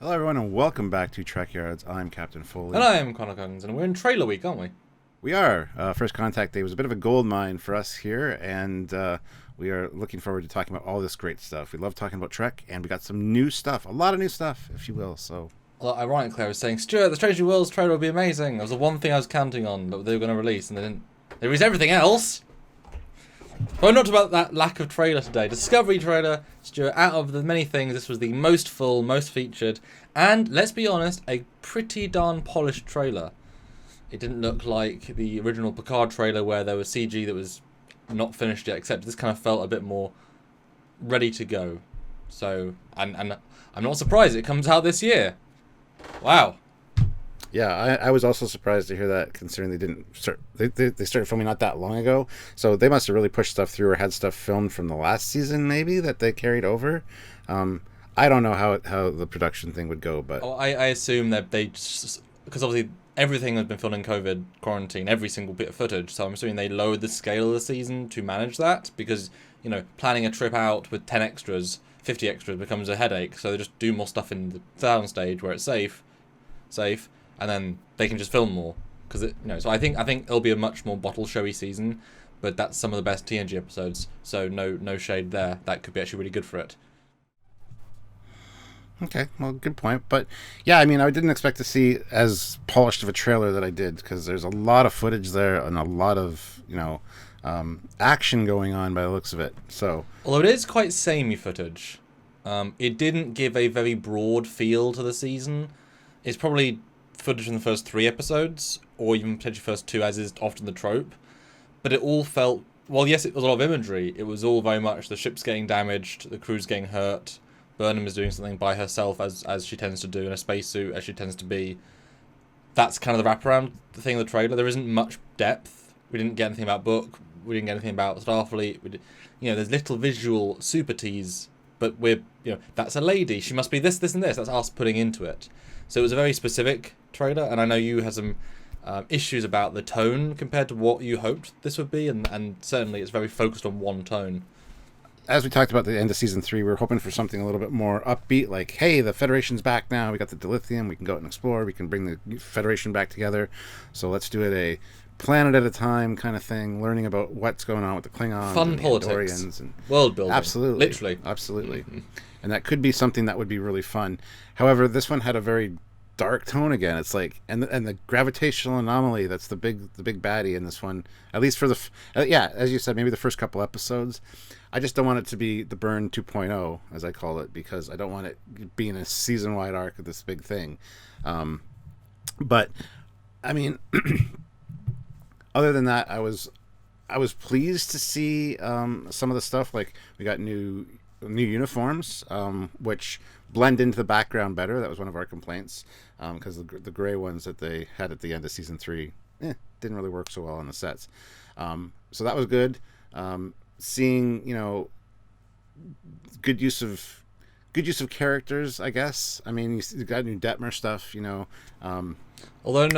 Hello, everyone, and welcome back to Trekyards. I'm Captain Foley. And I am Connor Coggins, and we're in trailer week, aren't we? We are. First Contact Day was a bit of a gold mine for us here, and we are looking forward to talking about all this great stuff. We love talking about Trek, and we got some new stuff, a lot of new stuff, if you will. So, Well, ironically, I was saying, Stuart, the Strange New Worlds trailer will be amazing. That was the one thing I was counting on that they were going to release, and they didn't. They released everything else. But we're not about that lack of trailer today. Discovery trailer, Stuart, out of the many things, this was the most full, most featured, and, let's be honest, a pretty darn polished trailer. It didn't look like the original Picard trailer where there was CG that was not finished yet, except this kind of felt a bit more ready to go. So, and I'm not surprised it comes out this year. Wow. yeah, I was also surprised to hear that, considering they didn't start. They started filming not that long ago, so they must have really pushed stuff through or had stuff filmed from the last season, maybe that they carried over. I don't know how the production thing would go, but I assume that they just, because obviously everything has been filmed in COVID quarantine, every single bit of footage. So I'm assuming they lowered the scale of the season to manage that, because planning a trip out with 10 extras, 50 extras becomes a headache. So they just do more stuff in the soundstage where it's safe, and then they can just film more because So I think it'll be a much more bottle showy season, but that's some of the best TNG episodes. So no shade there. That could be actually really good for it. okay, well, good point. But yeah, I mean, I didn't expect to see as polished of a trailer that I did, because there's a lot of footage there and a lot of action going on by the looks of it. So, Although it is quite samey footage, it didn't give a very broad feel to the season. It's probably footage from the first 3 episodes, or even potentially first 2, as is often the trope. But it all felt, well, yes, it was a lot of imagery. It was all very much the ship's getting damaged, the crew's getting hurt, Burnham is doing something by herself, as she tends to do, in a spacesuit, as she tends to be. That's kind of the wraparound thing of the trailer. There isn't much depth. We didn't get anything about Book. We didn't get anything about Starfleet. There's little visual super tease, but that's a lady. She must be this, this, and this. That's us putting into it. So it was a very specific trailer, and I know you had some issues about the tone compared to what you hoped this would be, and certainly it's very focused on one tone. as we talked about at the end of season 3, we were hoping for something a little bit more upbeat, like, hey, the Federation's back now. We got the dilithium. We can go out and explore. We can bring the Federation back together. So let's do it a planet at a time kind of thing, learning about what's going on with the Klingons Fun and the politics. Andorians. And World building. absolutely. Literally. Absolutely. And that could be something that would be really fun. However, this one had a very dark tone again. It's like, and the gravitational anomaly, that's the big baddie in this one, at least for the as you said, maybe the first couple episodes. I just don't want it to be the Burn 2.0, as I call it, because I don't want it being a season wide arc of this big thing. But I mean, other than that, I was pleased to see some of the stuff. Like, we got new uniforms, which blend into the background better. That was one of our complaints, because the gray ones that they had at the end of season 3 didn't really work so well on the sets. So that was good. Seeing good use of characters, I guess. I mean, you got new Detmer stuff. Although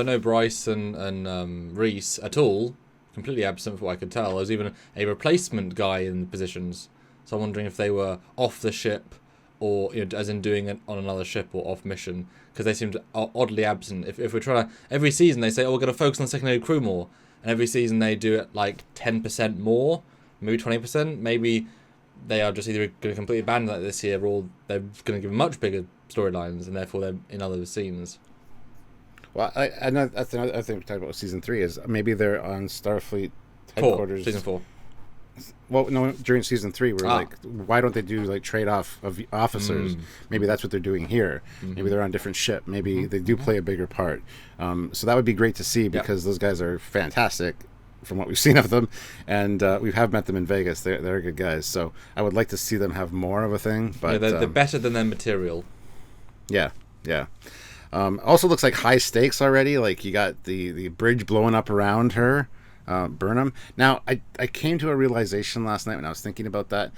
no Bryce and Reese at all, completely absent from what I could tell. There was even a replacement guy in the positions. So I'm wondering if they were off the ship, or as in doing it on another ship or off mission, because they seemed oddly absent. If we're trying to, every season they say, oh, we're going to focus on secondary crew more, and every season they do it like 10% more, maybe 20%. Maybe they are just either going to completely abandon that this year, or they're going to give much bigger storylines, and therefore they're in other scenes. Well, I know that's another thing we talked about with season 3 is maybe they're on Starfleet headquarters. Season 4. Well, no, during season 3, we're like, why don't they do like trade off of officers? Maybe that's what they're doing here. Maybe they're on a different ship. Maybe they do play a bigger part. So that would be great to see, because those guys are fantastic from what we've seen of them, and we have met them in Vegas. They're good guys. So I would like to see them have more of a thing. But they're better than their material. Yeah. Also looks like high stakes already. Like, you got the bridge blowing up around her. Burnham. Now, I came to a realization last night when I was thinking about that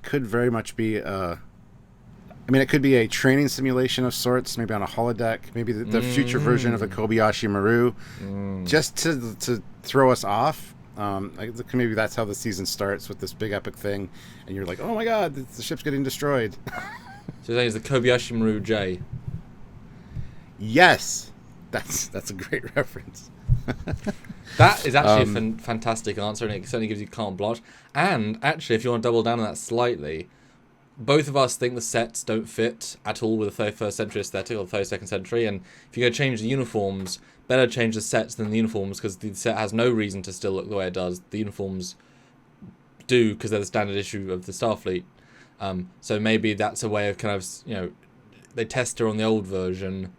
could very much be it could be a training simulation of sorts, maybe on a holodeck, maybe the future version of the Kobayashi Maru, just to throw us off. Maybe that's how the season starts, with this big epic thing, and you're like, oh my god, the ship's getting destroyed. So his name is the Kobayashi Maru J. Yes, that's a great reference. That is actually a fantastic answer, and it certainly gives you carte blanche. And actually, if you want to double down on that slightly, both of us think the sets don't fit at all with the 31st century aesthetic or the 32nd century. And if you're going to change the uniforms, better change the sets than the uniforms, because the set has no reason to still look the way it does. The uniforms do, because they're the standard issue of the Starfleet. So maybe that's a way of kind of, they test her on the old version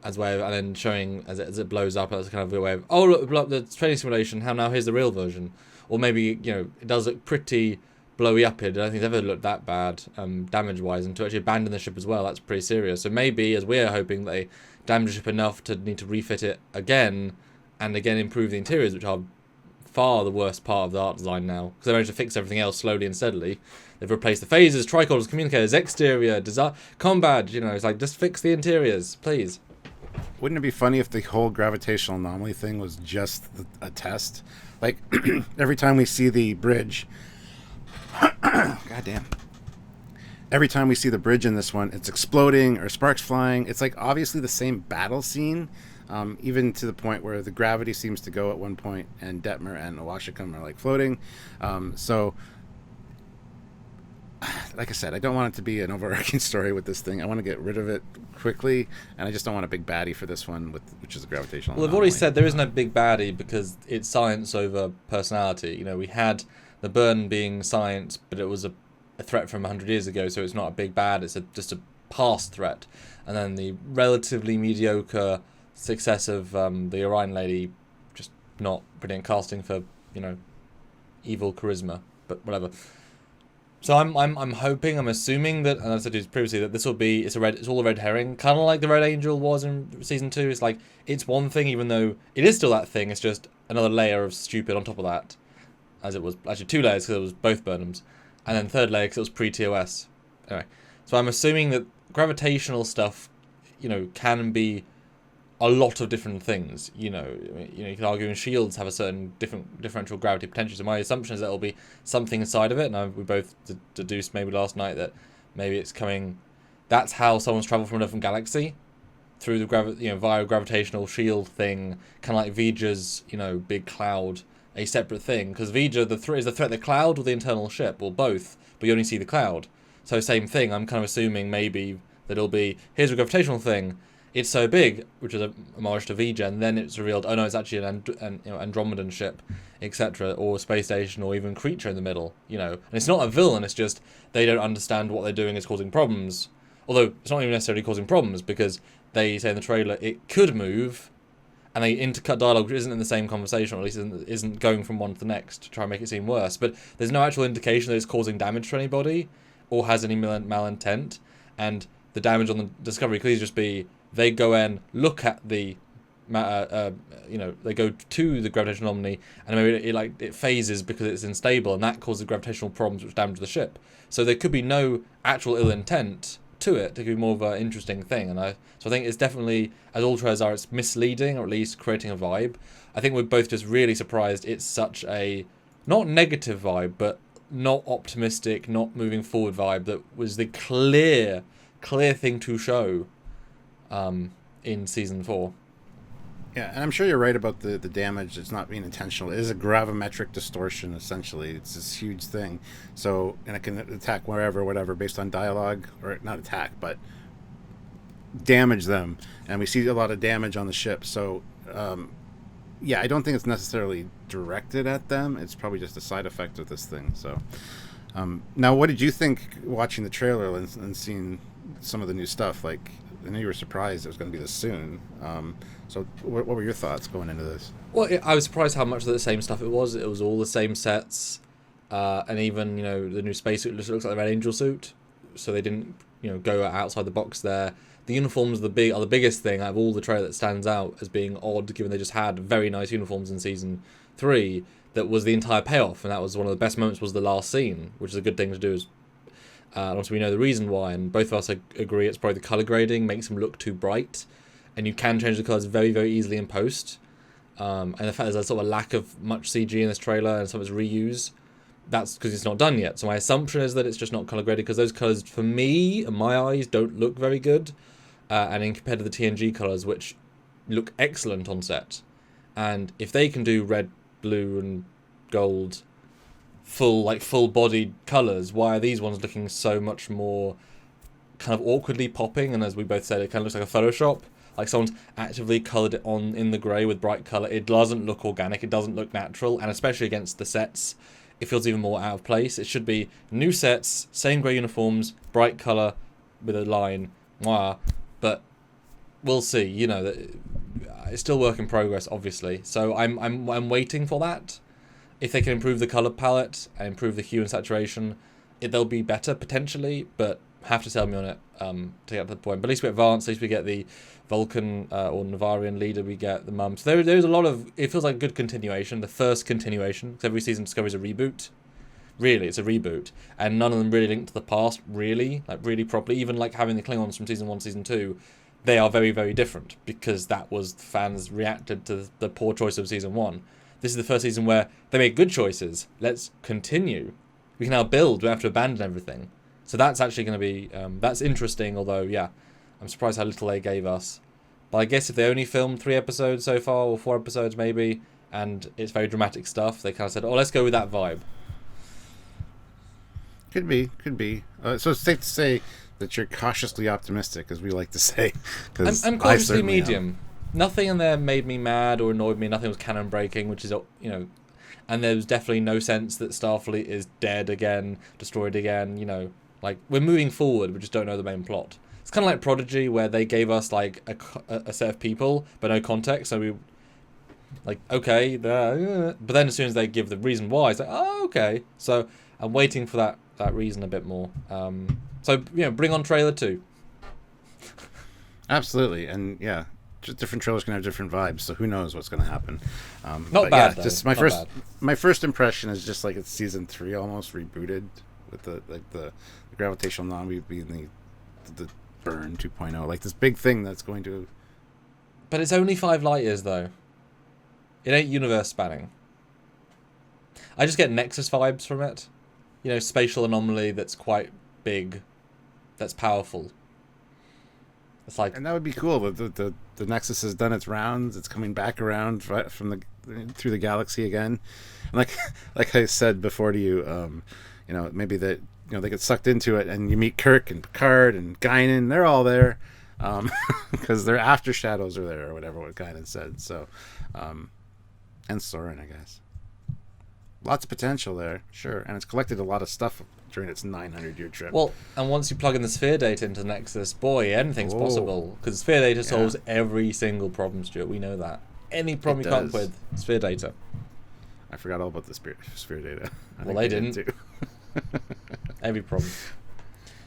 as a way of, and then showing as it blows up as kind of a way of, oh look, the training simulation, how now here's the real version. Or maybe, it does look pretty blowy up here. I don't think it's ever looked that bad damage wise, and to actually abandon the ship as well, that's pretty serious. So maybe, as we're hoping, they damage the ship enough to need to refit it again and again improve the interiors, which are far the worst part of the art design now, because they managed to fix everything else slowly and steadily. They've replaced the phasers, tricorders, communicators, exterior, design, combat. It's like, just fix the interiors, please. Wouldn't it be funny if the whole gravitational anomaly thing was just a test? Like, every time we see the bridge, goddamn. Every time we see the bridge in this one, it's exploding or sparks flying. It's like obviously the same battle scene, even to the point where the gravity seems to go at one point, and Detmer and Owashikam are like floating. So, like I said, I don't want it to be an overarching story with this thing. I want to get rid of it quickly, and I just don't want a big baddie for this one, which is a gravitational anomaly. Well, they've already said there is no big baddie because it's science over personality. We had the Burn being science, but it was a threat from 100 years ago, so it's not a big bad, it's just a past threat. And then the relatively mediocre success of the Orion lady, just not brilliant casting for, evil charisma, but whatever. So I'm hoping, I'm assuming that, and as I said previously, that this will be, it's all a red herring, kind of like the Red Angel was in season 2. It's like, it's one thing, even though it is still that thing, it's just another layer of stupid on top of that, as it was, actually 2 layers, because it was both Burnhams, and then 3rd layer, because it was pre-TOS. Anyway, so I'm assuming that gravitational stuff, can be a lot of different things. You can argue shields have a certain differential gravity potential. So my assumption is that it'll be something inside of it, and we both deduced maybe last night that maybe it's coming. That's how someone's traveled from a different galaxy through the via a gravitational shield thing, kind of like Vija's big cloud, a separate thing, because Vija is the threat the cloud or the internal ship, or both, but you only see the cloud. So same thing. I'm kind of assuming maybe that it'll be, here's a gravitational thing. It's so big, which is a homage to Vija, and then it's revealed, oh no, it's actually an Andromedan ship, etc., or space station, or even creature in the middle, And it's not a villain, it's just they don't understand what they're doing is causing problems. Although, it's not even necessarily causing problems, because they say in the trailer it could move, and they intercut dialogue which isn't in the same conversation, or at least isn't going from one to the next to try and make it seem worse. But there's no actual indication that it's causing damage to anybody, or has any malintent, and the damage on the Discovery could just be, they go and look at the, they go to the gravitational anomaly, and maybe it phases because it's unstable, and that causes gravitational problems which damage the ship. So there could be no actual ill intent to it. It could be more of an interesting thing, so I think it's definitely, as all trailers are, it's misleading, or at least creating a vibe. I think we're both just really surprised it's such a not negative vibe, but not optimistic, not moving forward vibe that was the clear thing to show in season 4. Yeah, and I'm sure you're right about the damage. It's not being intentional. It is a gravimetric distortion, essentially. It's this huge thing. So, and it can attack wherever, whatever, based on dialogue, or not attack, but damage them. And we see a lot of damage on the ship. So, yeah, I don't think it's necessarily directed at them. It's probably just a side effect of this thing. So, now, what did you think watching the trailer and seeing some of the new stuff? Like, I know you were surprised it was going to be this soon. So what were your thoughts going into this? Well, I was surprised how much of the same stuff it was. It was all the same sets, and even the new spacesuit looks like the Red Angel suit. So they didn't go outside the box there. The uniforms are the biggest thing out of all the trailer that stands out as being odd, given they just had very nice uniforms in season 3. That was the entire payoff, and that was one of the best moments. Was the last scene, which is a good thing to do. Also, we know the reason why, and both of us agree it's probably the color grading makes them look too bright, and you can change the colors very, very easily in post. And the fact there's a sort of a lack of much CG in this trailer, and some of it's reuse, that's because it's not done yet. So my assumption is that it's just not color graded, because those colors, for me, in my eyes, don't look very good. And in compared to the TNG colors, which look excellent on set. And if they can do red, blue, and gold, full-bodied colors, why are these ones looking so much more kind of awkwardly popping? And as we both said, it kind of looks like a Photoshop. Like someone's actively coloured it on in the grey with bright colour. It doesn't look organic. It doesn't look natural. And especially against the sets, it feels even more out of place. It should be new sets, same grey uniforms, bright colour with a line. Mwah. But we'll see. You know, it's still work in progress, obviously. So I'm waiting for that. If they can improve the colour palette and improve the hue and saturation, they'll be better potentially. But have to sell me on it to get to the point. But at least we advance. At least we get the Vulcan or Navarian leader. We get the mum. So there's a lot of. It feels like a good continuation. The first continuation. Because every season Discovery is a reboot. Really, it's a reboot, and none of them really linked to the past. Really, really properly. Even like having the Klingons from season 1, season 2, they are very, very different, because that was fans reacted to the poor choice of season 1. This is the first season where they make good choices. Let's continue. We can now build. We don't have to abandon everything. So that's actually going to be that's interesting. Although, yeah, I'm surprised how little they gave us. But I guess if they only filmed 3 episodes so far, or 4 episodes maybe, and it's very dramatic stuff, they kind of said, "Oh, let's go with that vibe." Could be. So it's safe to say that you're cautiously optimistic, as we like to say. I'm cautiously medium. Nothing in there made me mad or annoyed me. Nothing was canon breaking, which is, you know, and there was definitely no sense that Starfleet is dead again, destroyed again. You know, like we're moving forward, we just don't know the main plot. It's kind of like Prodigy, where they gave us like a set of people but no context, so we like okay, but then as soon as they give the reason why, it's like oh okay. So I'm waiting for that reason a bit more. So, you know, bring on trailer 2. Absolutely, and yeah, just different trailers can have different vibes, so who knows what's going to happen. Not bad, though. Just my first impression is just like it's season 3 almost rebooted, with the gravitational anomaly being the burn 2.0, like this big thing that's going to. But it's only 5 light years though. It ain't universe spanning. I just get Nexus vibes from it. You know, spatial anomaly that's quite big, that's powerful. It's like, and that would be cool. The Nexus has done its rounds. It's coming back around from through the galaxy again. And like I said before to you, you know, maybe that, you know, they get sucked into it, and you meet Kirk and Picard and Guinan. They're all there because their after shadows are there, or whatever what Guinan said. So, and Soren, I guess. Lots of potential there, sure, and it's collected a lot of stuff during its 900-year trip. Well, and once you plug in the sphere data into the Nexus, boy, anything's possible, because sphere data solves every single problem, Stuart. We know that. Any problem you come up with, sphere data. I forgot all about the sphere data. Well, they didn't. Too. Every problem.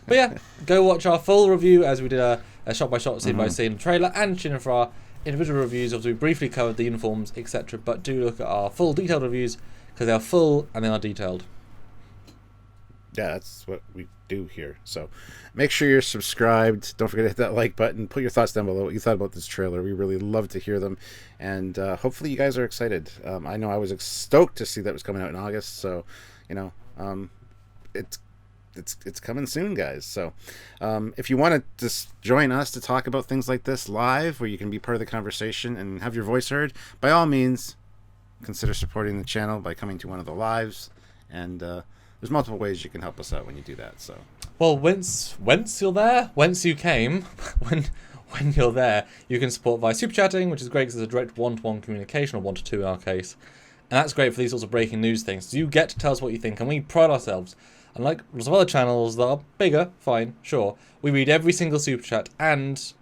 But yeah, go watch our full review, as we did a shot-by-shot, scene-by-scene trailer, and tune for our individual reviews. Obviously, we briefly covered the uniforms, etc., but do look at our full detailed reviews, because they are full and they are detailed. Yeah, that's what we do here. So make sure you're subscribed. Don't forget to hit that like button. Put your thoughts down below, what you thought about this trailer. We really love to hear them. And hopefully you guys are excited. I know I was stoked to see that it was coming out in August. So, you know, it's coming soon, guys. So if you want to just join us to talk about things like this live, where you can be part of the conversation and have your voice heard, by all means, consider supporting the channel by coming to one of the lives. And there's multiple ways you can help us out when you do that. So, well, once you're there, once you came, when you're there, you can support via super chatting, which is great because it's a direct one-to-one communication, or 1-to-2 in our case, and that's great for these sorts of breaking news things. So you get to tell us what you think, and we pride ourselves. Unlike lots of other channels that are bigger, fine, sure, we read every single super chat, and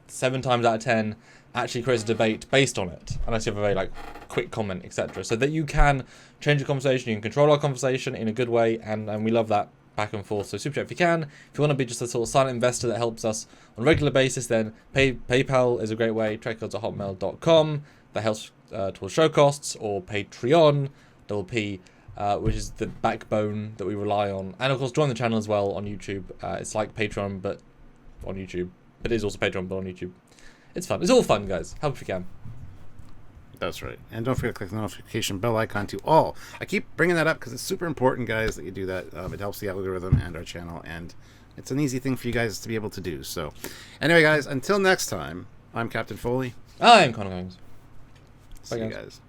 7 times out of 10 actually creates a debate based on it, unless you have a very quick comment, etc. So that you can change the conversation, you can control our conversation in a good way, and we love that back and forth. So super chat if you can. If you want to be just a sort of silent investor that helps us on a regular basis, then PayPal is a great way. Trekyards@hotmail.com. That helps towards show costs, or Patreon, P, which is the backbone that we rely on. And of course, join the channel as well on YouTube. It's like Patreon, but on YouTube. But it is also Patreon, but on YouTube. It's fun. It's all fun, guys. Help if you can. That's right. And don't forget to click the notification bell icon to all. I keep bringing that up because it's super important, guys, that you do that. It helps the algorithm and our channel, and it's an easy thing for you guys to be able to do. So, anyway, guys, until next time, I'm Captain Foley. I'm Connor Goings. See you guys.